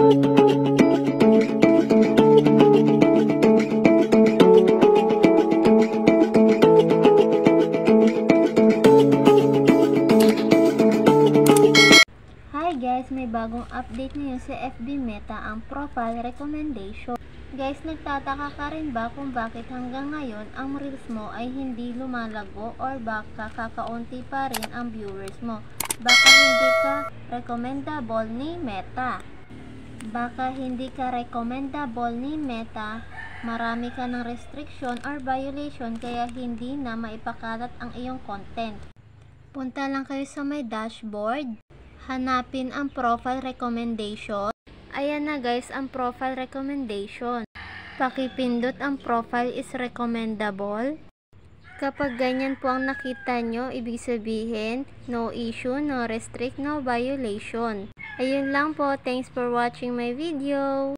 Guys, may bagong update ngayon sa FB Meta, ang profile recommendation. Guys, nagtataka ka rin ba kung bakit hanggang ngayon ang reels mo ay hindi lumalago or baka kakaunti pa rin ang viewers mo? Baka hindi ka recommendable ni Meta. Marami ka ng restriction or violation kaya hindi na maipakalat ang iyong content. Punta lang kayo sa may dashboard. Hanapin ang profile recommendation. Ayan na guys, ang profile recommendation. Pakipindot ang profile is recommendable. Kapag ganyan po ang nakita nyo, ibig sabihin, no issue, no restrict, no violation. Ayun lang po. Thanks for watching my video.